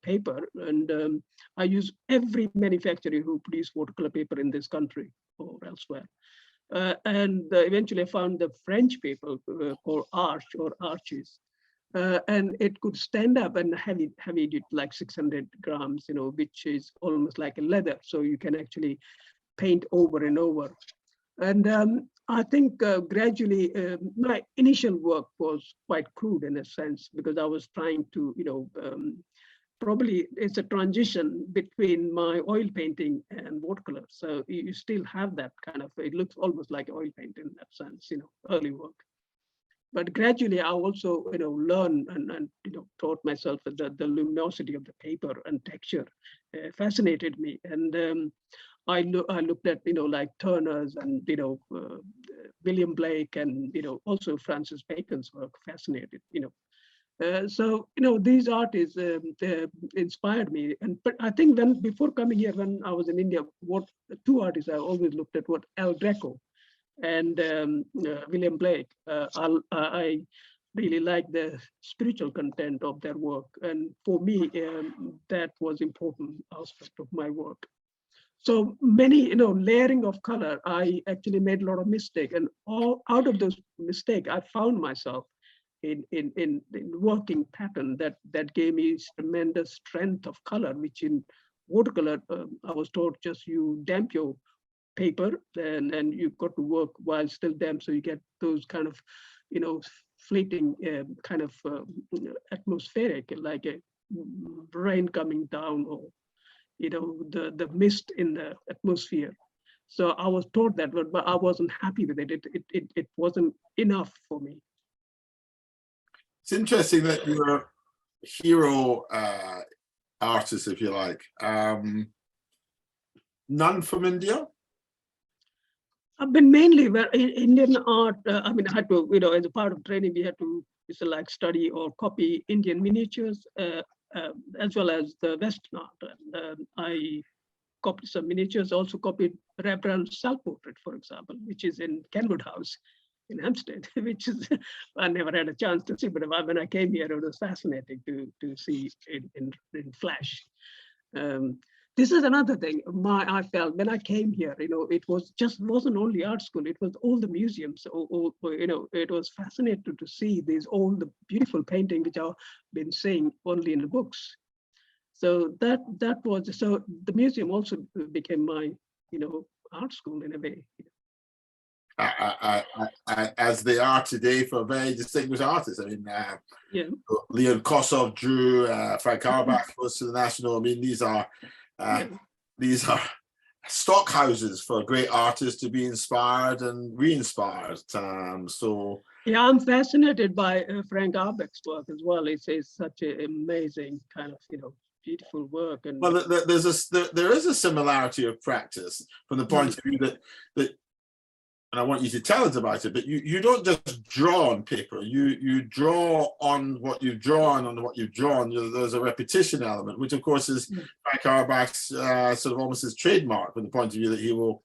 Speaker 2: paper. And I use every manufacturer who produce watercolor paper in this country or elsewhere. And eventually I found the French paper called Arch or Arches. And it could stand up and heavy duty, like 600 grams, which is almost like a leather. So you can actually paint over and over. And I think gradually my initial work was quite crude in a sense, because I was trying to, probably it's a transition between my oil painting and watercolor. So you still have that kind of, it looks almost like oil paint in that sense, early work. But gradually I also, learned and taught myself that the luminosity of the paper and texture fascinated me. And I looked at, like Turner's and, William Blake and, also Francis Bacon's work fascinated, So, these artists inspired me. But I think before coming here, when I was in India, two artists I always looked at were El Greco and William Blake. I really like the spiritual content of their work. And for me, that was important aspect of my work. So many, layering of color, I actually made a lot of mistakes. And out of those mistakes, I found myself in working pattern that gave me tremendous strength of color, which in watercolor, I was taught just you damp your paper and you've got to work while still damp. So you get those kind of, fleeting kind of atmospheric, like a rain coming down or the mist in the atmosphere. So I was taught that, but I wasn't happy with it. It wasn't enough for me.
Speaker 3: It's interesting that your hero artists, if you like, none from India?
Speaker 2: I've been mainly Indian art. I had to, as a part of training, we had to study or copy Indian miniatures, as well as the Western art. And I copied some miniatures, also copied Rembrandt's self-portrait, for example, which is in Kenwood House in Hampstead, which is, I never had a chance to see, but when I came here, it was fascinating to see in flash. This is another thing I felt when I came here, it wasn't only art school, it was all the museums. It was fascinating to see all the beautiful painting, which I've been seeing only in the books. So that was, so the museum also became my, art school in a way.
Speaker 3: As they are today for very distinguished artists. I mean,
Speaker 2: Yeah.
Speaker 3: Leon Kossoff drew, Frank Auerbach goes to the National. I mean, these are stock houses for great artists to be inspired and re-inspired. So
Speaker 2: yeah, I'm fascinated by Frank Auerbach's work as well. It's such an amazing kind of, beautiful work. And
Speaker 3: well, there is a similarity of practice from the point of view that, and I want you to tell us about it, but you don't just draw on paper. You draw on what you've drawn on what you've drawn. There's a repetition element, which of course is Frank Auerbach's sort of almost his trademark from the point of view that he will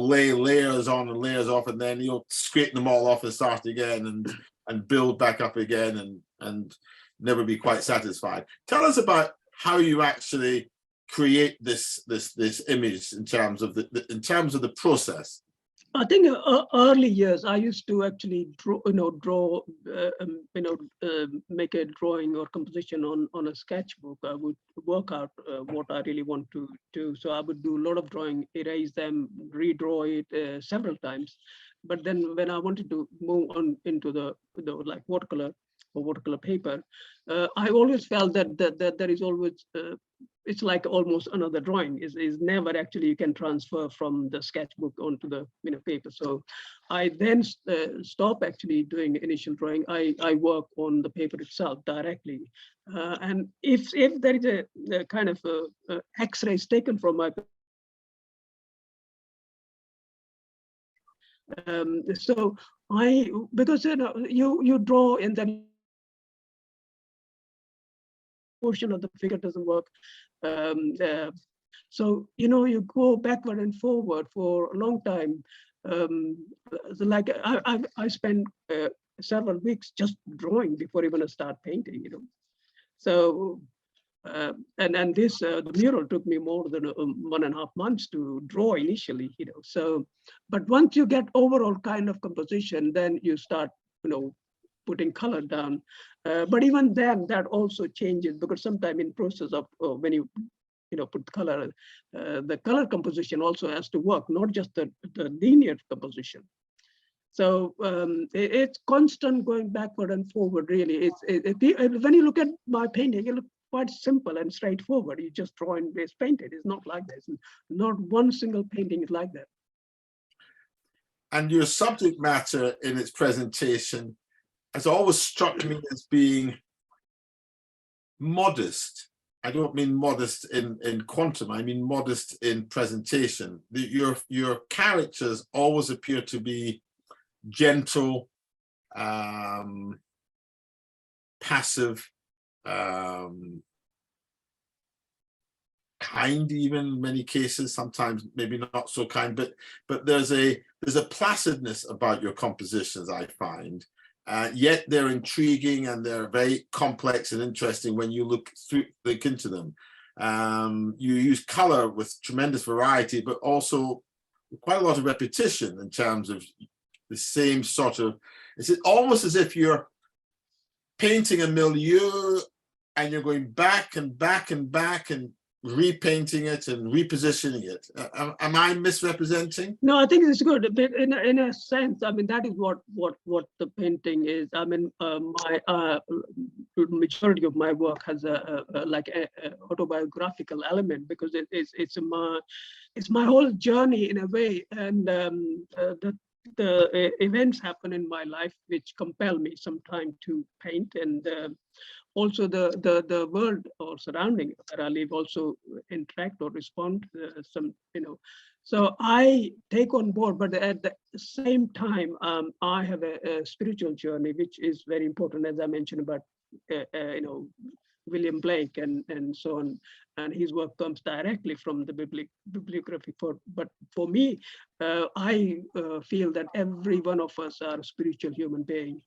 Speaker 3: lay layers on and layers off, and then he'll scrape them all off and start again and build back up again and never be quite satisfied. Tell us about how you actually create this image in terms of the process.
Speaker 2: I think early years, I used to actually make a drawing or composition on a sketchbook. I would work out what I really want to do. So I would do a lot of drawing, erase them, redraw it several times. But then when I wanted to move on into the like watercolor or watercolor paper, I always felt that there is always it's like almost another drawing. Is never actually you can transfer from the sketchbook onto the paper. So I then stop actually doing initial drawing. I work on the paper itself directly, and if there is a kind of X-rays taken from my so because you draw and then portion of the figure doesn't work. So, you go backward and forward for a long time. Like I spent several weeks just drawing before even I start painting, So, and this, the mural took me more than 1.5 months to draw initially, So, but once you get overall kind of composition, then you start, putting color down. But even then, that also changes because sometimes in process of when you put color, the color composition also has to work, not just the linear composition. So it's constant going backward and forward, really. When you look at my painting, it looks quite simple and straightforward. You just draw and base paint it. It's not like this. Not one single painting is like that.
Speaker 3: And your subject matter in its presentation has always struck me as being modest. I don't mean modest in quantum, I mean modest in presentation. Your characters always appear to be gentle, passive, kind even in many cases, sometimes maybe not so kind, but there's a placidness about your compositions, I find. Yet they're intriguing and they're very complex and interesting when you look into them. You use color with tremendous variety, but also quite a lot of repetition in terms of the same sort of, it's almost as if you're painting a milieu and you're going back and back and back and repainting it and repositioning it. Am I misrepresenting?
Speaker 2: No, I think it's good. But in a sense, I mean, that is what the painting is. I mean, my majority of my work has a autobiographical element because it's my whole journey in a way, and the events happen in my life which compel me sometimes to paint, and also the world or surrounding that I live also interact or respond some, So I take on board, but at the same time, I have a spiritual journey, which is very important, as I mentioned about, William Blake and so on, and his work comes directly from the bibliography. But for me, I feel that every one of us are a spiritual human being,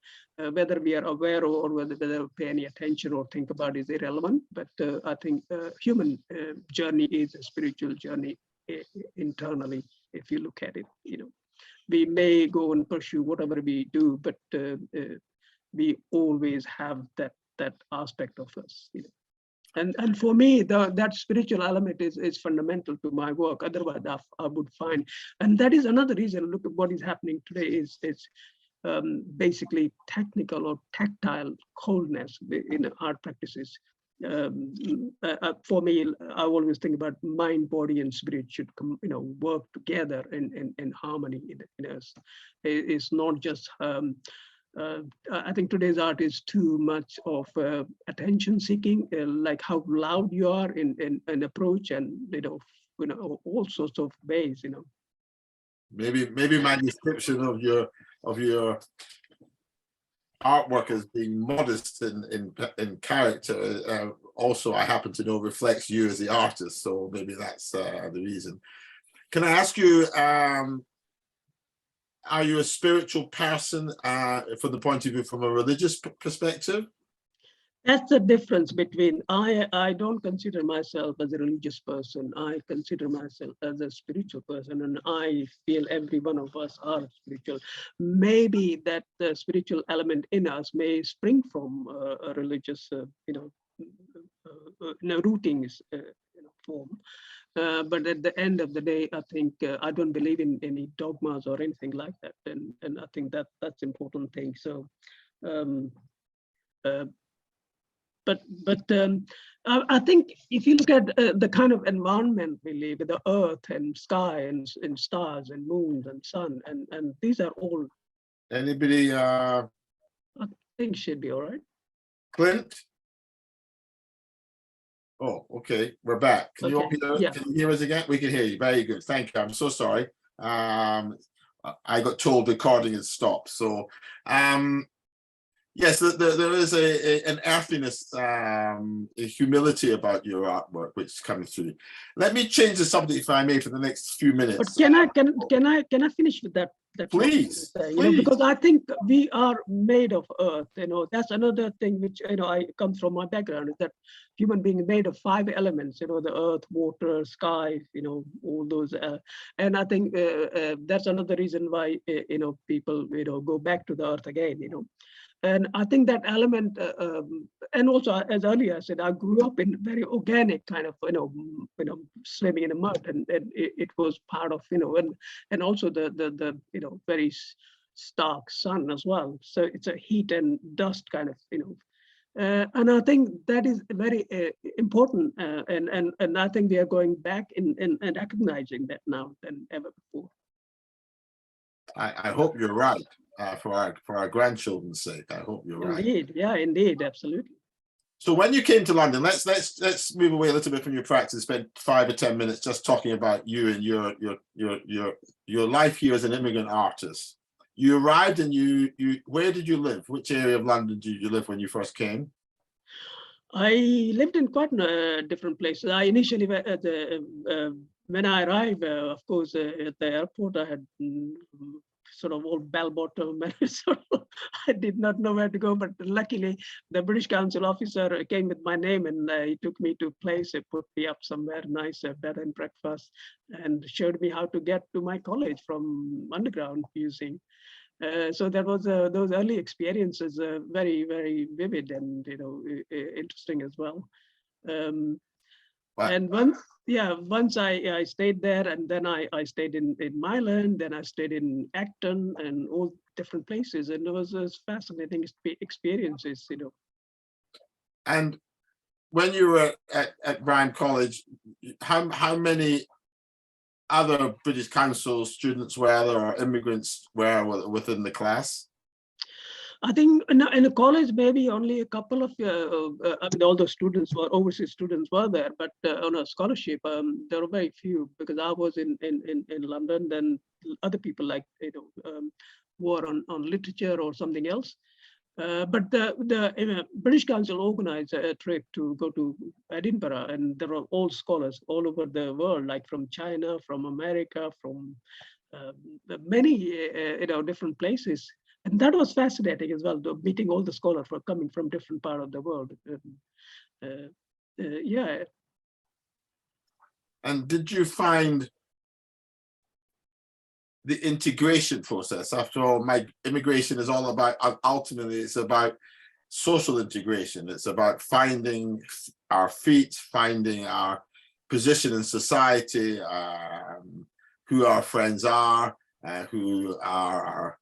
Speaker 2: whether we are aware or whether we pay any attention or think about is irrelevant. But I think human journey is a spiritual journey internally. If you look at it, we may go and pursue whatever we do, but we always have that aspect of us, and for me that spiritual element is fundamental to my work. Otherwise I would find, and that is another reason. Look at what is happening today is basically technical or tactile coldness in art practices. For me, I always think about mind, body, and spirit should work together in harmony in us. It's not just I think today's art is too much of attention seeking, like how loud you are in approach, and all sorts of ways.
Speaker 3: Maybe my description of your artwork as being modest in character also, I happen to know, reflects you as the artist. So maybe that's the reason. Can I ask you? Are you a spiritual person from the point of view from a religious perspective?
Speaker 2: That's the difference between I don't consider myself as a religious person. I consider myself as a spiritual person, and I feel every one of us are spiritual. Maybe that the spiritual element in us may spring from a religious, routings form. But at the end of the day, I think I don't believe in any dogmas or anything like that, and I think that that's important thing. So. Um, uh, but I think if you look at the kind of environment we live with, the earth and sky and stars and moons and sun, and these are all
Speaker 3: Anybody,
Speaker 2: things should be all right.
Speaker 3: Clint? Oh, okay, we're back. Can
Speaker 2: Okay, yeah.
Speaker 3: can you hear us again? We can hear you. Very good. Thank you. I'm so sorry. I got told recording has stopped. So yes, there is an earthiness, a humility about your artwork which is coming through. Let me change the subject, if I may, for the next few minutes.
Speaker 2: But can I finish with that?
Speaker 3: Please,
Speaker 2: please. Because I think we are made of earth. That's another thing which I come from my background, is that human being made of 5 elements. The earth, water, sky. All those. And I think that's another reason why people go back to the earth again. And I think that element, and also as earlier I said, I grew up in very organic kind of, swimming in the mud, and it was part of, and also the very stark sun as well. So it's a heat and dust kind of, and I think that is very important, and I think we are going back in recognizing that now than ever before.
Speaker 3: I hope you're right. For our grandchildren's sake, I hope you're right.
Speaker 2: Indeed, yeah, indeed, absolutely.
Speaker 3: So when you came to London, let's move away a little bit from your practice. Spend 5 or 10 minutes just talking about you and your life here as an immigrant artist. You arrived, and you where did you live? Which area of London did you live when you first came?
Speaker 2: I lived in quite different places. I initially, when I arrived, of course, at the airport, I had sort of old bell-bottom, I did not know where to go. But luckily, the British Council officer came with my name, and he took me to a place, put me up somewhere nice, bed and breakfast, and showed me how to get to my college from underground using. So that was those early experiences, very, very vivid and interesting as well.
Speaker 3: Wow.
Speaker 2: And once I stayed there, and then I stayed in Milan, then I stayed in Acton and all different places, and it was fascinating experiences.
Speaker 3: And when you were at Bryan College, how many other British Council students were there, or immigrants were within the class?
Speaker 2: I think in the college, maybe only a couple of, all the students were overseas students were there, but on a scholarship, there were very few, because I was in London. Then other people were on literature or something else. But the British Council organized a trip to go to Edinburgh, and there are all scholars all over the world, like from China, from America, from many different places. And that was fascinating as well, meeting all the scholars who are coming from different parts of the world. Yeah.
Speaker 3: And did you find the integration process? After all, my immigration is all about, ultimately, it's about social integration. It's about finding our feet, finding our position in society, who our friends are, who are our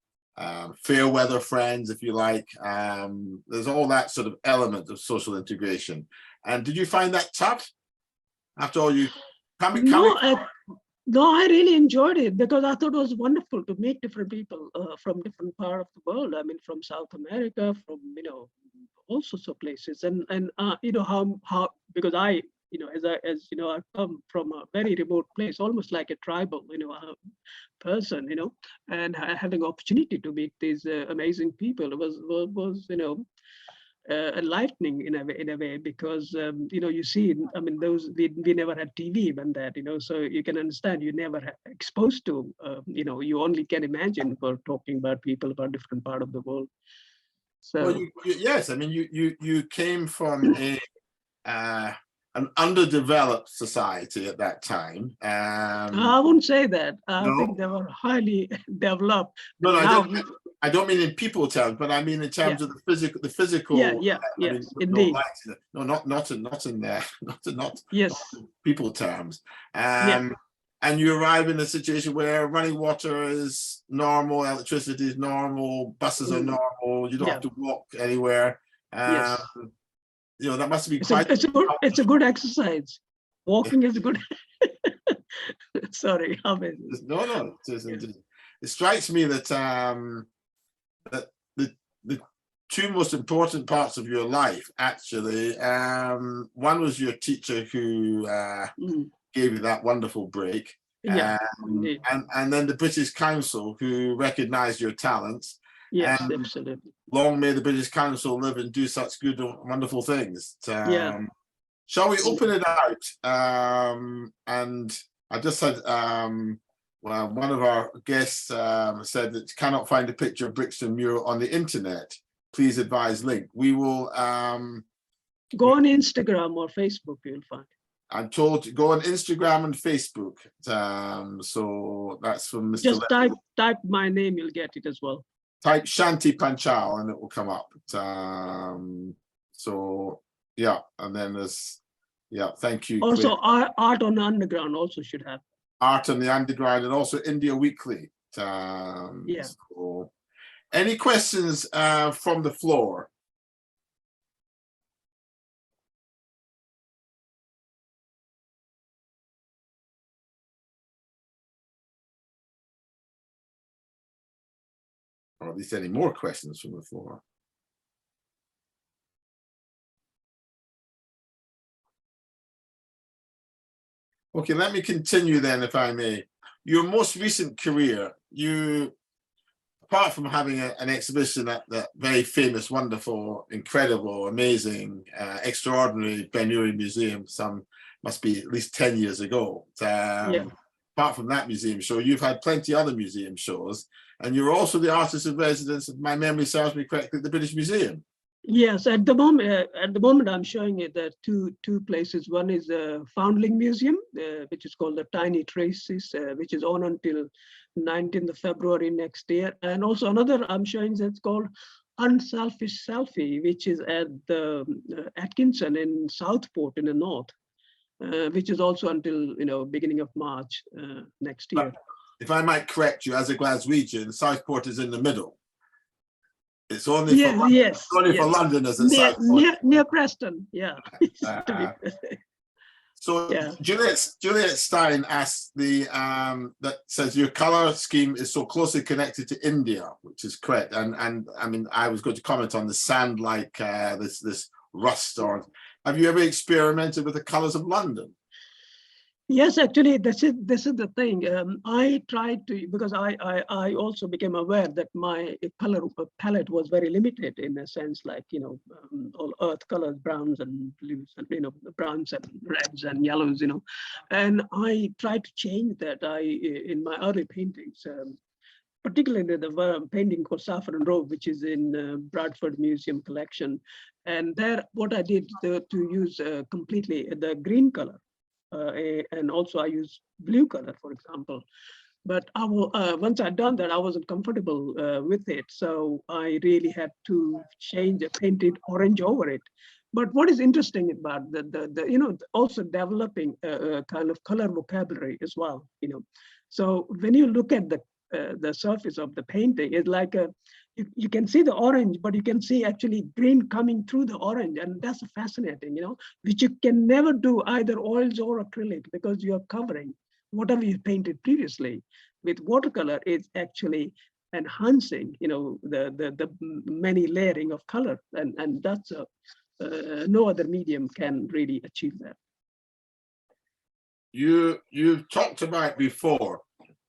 Speaker 3: fair weather friends, if you like. There's all that sort of element of social integration. And did you find that tough? After all,
Speaker 2: No, I really enjoyed it, because I thought it was wonderful to meet different people from different parts of the world. I mean, from South America, from all sorts of places, and how because I I come from a very remote place, almost like a tribal person, and having opportunity to meet these amazing people was enlightening in a way, because you see, I mean, we never had TV when that, so you can understand, you never exposed to, you only can imagine for talking about people about different part of the world.
Speaker 3: Well,
Speaker 2: So
Speaker 3: yes, I mean, you came from an underdeveloped society at that time.
Speaker 2: I wouldn't say that. I
Speaker 3: No?
Speaker 2: think they were highly developed.
Speaker 3: No,
Speaker 2: And
Speaker 3: no,
Speaker 2: now,
Speaker 3: I don't mean in people terms, but I mean in terms
Speaker 2: yeah,
Speaker 3: of the physical.
Speaker 2: yeah,
Speaker 3: I mean,
Speaker 2: yes,
Speaker 3: no,
Speaker 2: indeed.
Speaker 3: no, not in there, not
Speaker 2: Yes,
Speaker 3: people terms.
Speaker 2: yeah,
Speaker 3: And you arrive in a situation where running water is normal, electricity is normal, buses are
Speaker 2: mm,
Speaker 3: normal, you don't
Speaker 2: yeah,
Speaker 3: have to walk anywhere.
Speaker 2: yes.
Speaker 3: That must be
Speaker 2: It's a
Speaker 3: quite.
Speaker 2: it's a good exercise. Walking is good. Sorry, amazing.
Speaker 3: No, it is
Speaker 2: Yeah.
Speaker 3: indeed. It strikes me that that the two most important parts of your life, actually, one was your teacher who
Speaker 2: Mm,
Speaker 3: gave you that wonderful break,
Speaker 2: yeah, indeed.
Speaker 3: and then the British Council who recognised your talents.
Speaker 2: Yes,
Speaker 3: And
Speaker 2: absolutely.
Speaker 3: long may the British Council live and do such good, wonderful things.
Speaker 2: Yeah.
Speaker 3: Shall we open it out? And I just had well, one of our guests said that cannot find a picture of Brixton mural on the internet. Please advise link. We will.
Speaker 2: Go on Instagram or Facebook, you'll find.
Speaker 3: I'm told to go on Instagram and Facebook. So that's from Mr.
Speaker 2: Just type my name, you'll get it as well.
Speaker 3: Type Shanti Panchal and it will come up. So yeah, and then there's thank you.
Speaker 2: Also, Art on the Underground also should have.
Speaker 3: Art on the Underground and also India Weekly.
Speaker 2: Yeah.
Speaker 3: So, any questions from the floor? Or at least any more questions from the floor? Okay, let me continue then, if I may. Your most recent career, you, apart from having an exhibition at that very famous, wonderful, incredible, amazing, extraordinary Ben-Uri Museum, must be at least 10 years ago.
Speaker 2: Yeah.
Speaker 3: Apart from that museum show, you've had plenty other museum shows, and you're also the artist in residence, if my memory serves me correctly, at the British Museum.
Speaker 2: Yes, at the moment I'm showing it at two places. One is the Foundling Museum, which is called the Tiny Traces, which is on until 19th of February next year. And also another I'm showing that's called Unselfish Selfie, which is at the Atkinson in Southport in the north, which is also until beginning of March next year.
Speaker 3: If I might correct you, as a Glaswegian, Southport is in the middle. It's only for London,
Speaker 2: yes,
Speaker 3: only
Speaker 2: yes.
Speaker 3: for Londoners.
Speaker 2: Near Preston, yeah.
Speaker 3: So
Speaker 2: yeah.
Speaker 3: Juliet Stein asked that says your color scheme is so closely connected to India, which is correct. And I mean, I was going to comment on the sand like this rust. Or have you ever experimented with the colors of London?
Speaker 2: Yes, actually, this is the thing. I tried to, because I also became aware that my color palette was very limited in a sense, like all earth colors, browns and blues, and browns and reds and yellows, and I tried to change that. In my early paintings, particularly the painting called Saffron Robe, which is in Bradford Museum collection, and there what I did to use completely the green color. And also I use blue color, for example. But once I'd done that, I wasn't comfortable with it. So I really had to change and paint it orange over it. But what is interesting about also developing a kind of color vocabulary as well, So when you look at the surface of the painting, it's like you can see the orange, but you can see actually green coming through the orange, and that's fascinating, which you can never do either oils or acrylic, because you are covering whatever you painted previously. With watercolor, it's actually enhancing, the many layering of color, and that's no other medium can really achieve that.
Speaker 3: You've talked about before,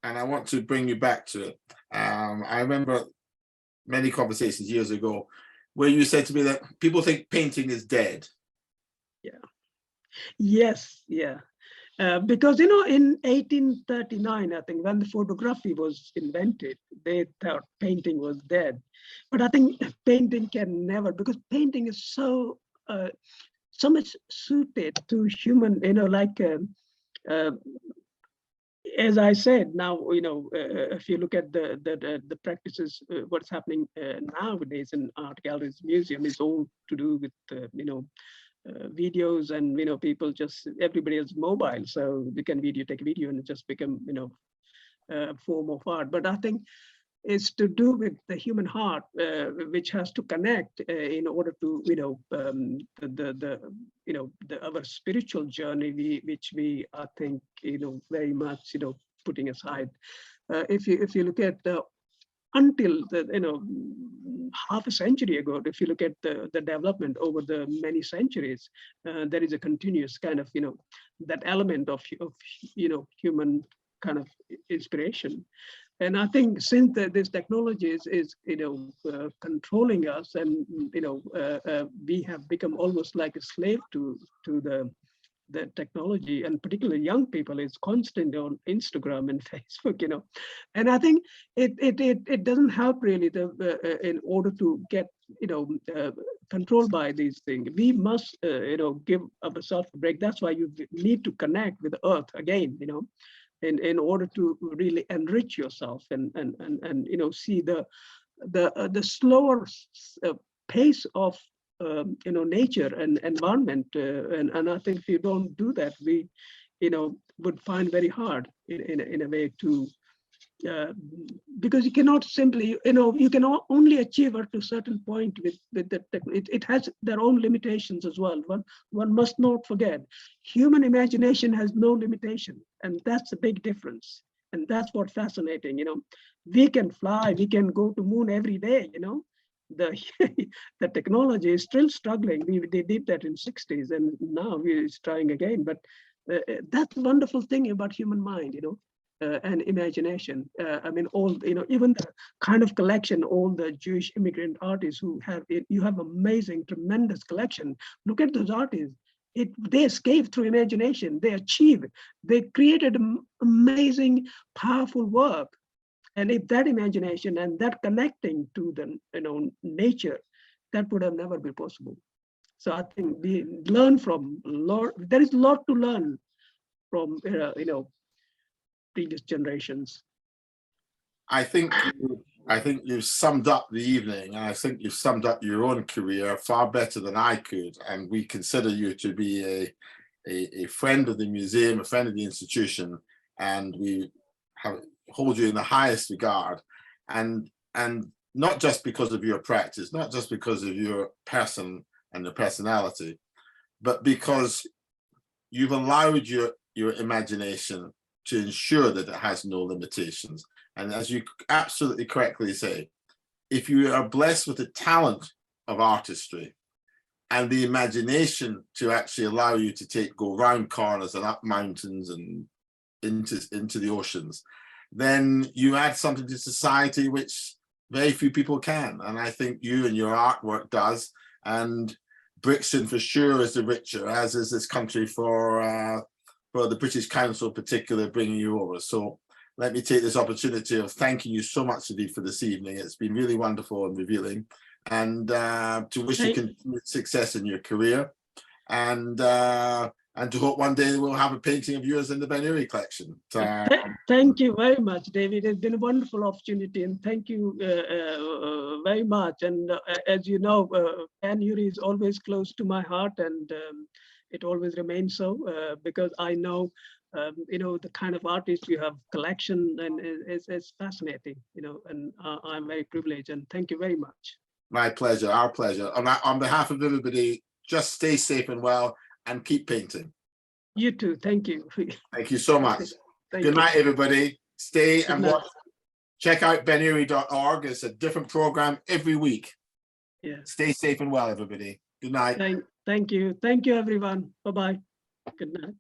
Speaker 3: and I want to bring you back to it. I remember many conversations years ago where you said to me that people think painting is dead.
Speaker 2: Yeah. Yes. Yeah. Because, you know, in 1839, I think when the photography was invented, they thought painting was dead. But I think painting can never, because painting is so much suited to human, you know, like, as I said, now, you know, if you look at the practices, what's happening nowadays in art galleries, museum is all to do with, you know, videos, and, you know, people just, everybody is mobile, so they can take a video and it just become, you know, a form of art. But I think it's to do with the human heart, which has to connect in order to, you know, you know, our spiritual journey, which we, I think, you know, very much, you know, putting aside. If you look at until the, you know, half a century ago, if you look at the development over the many centuries, there is a continuous kind of, you know, that element of you know, human kind of inspiration. And I think since this technology is you know, controlling us, and, you know, we have become almost like a slave to the technology, and particularly young people is constantly on Instagram and Facebook, you know. And I think it doesn't help really in order to get, you know, controlled by these things. We must you know, give ourselves a break. That's why you need to connect with the earth again, you know, in order to really enrich yourself and you know, see the slower pace of you know, nature and environment, and I think if you don't do that, we, you know, would find very hard in a way to, because you cannot simply, you know, you can only achieve at a certain point with the it has their own limitations as well. One must not forget, human imagination has no limitation, and that's a big difference. And that's what fascinating, you know. We can fly, we can go to moon every day, you know. The the technology is still struggling. They did that in 60s, and now we're trying again. But that's the wonderful thing about human mind, you know. And imagination. I mean, all, you know, even the kind of collection, all the Jewish immigrant artists who have it, you have amazing, tremendous collection. Look at those artists. They escape through imagination. They achieve. They created amazing, powerful work. And if that imagination and that connecting to the, you know, nature, that would have never been possible. So I think we learn from Lord. There is a lot to learn from, you know, previous generations.
Speaker 3: I think you've summed up the evening, and I think you've summed up your own career far better than I could. And we consider you to be a friend of the museum, a friend of the institution, and we hold you in the highest regard. And not just because of your practice, not just because of your person and your personality, but because you've allowed your imagination to ensure that it has no limitations. And as you absolutely correctly say, if you are blessed with the talent of artistry and the imagination to actually allow you to go round corners and up mountains and into the oceans, then you add something to society which very few people can. And I think you and your artwork does. And Brixton for sure is the richer, as is this country for the British Council in particular, bringing you over. So let me take this opportunity of thanking you so much, Sadiq, for this evening. It's been really wonderful and revealing, and to wish you continued success in your career, and to hope one day we'll have a painting of yours in the Ben-Uri collection.
Speaker 2: Thank you very much, David. It's been a wonderful opportunity, and thank you very much. And as you know, Ben-Uri is always close to my heart, and it always remains so, because I know, you know, the kind of artist you have collection, and it's fascinating, you know, and I'm very privileged, and thank you very much.
Speaker 3: My pleasure, our pleasure. On behalf of everybody, just stay safe and well, and keep painting.
Speaker 2: You too, thank you.
Speaker 3: Thank you so much.
Speaker 2: Good
Speaker 3: night, everybody. Stay and
Speaker 2: night.
Speaker 3: watch. Check out benuri.org. It's a different program every week.
Speaker 2: Yeah.
Speaker 3: Stay safe and well, everybody. Good night.
Speaker 2: Thank you. Thank you, everyone. Bye-bye. Good night.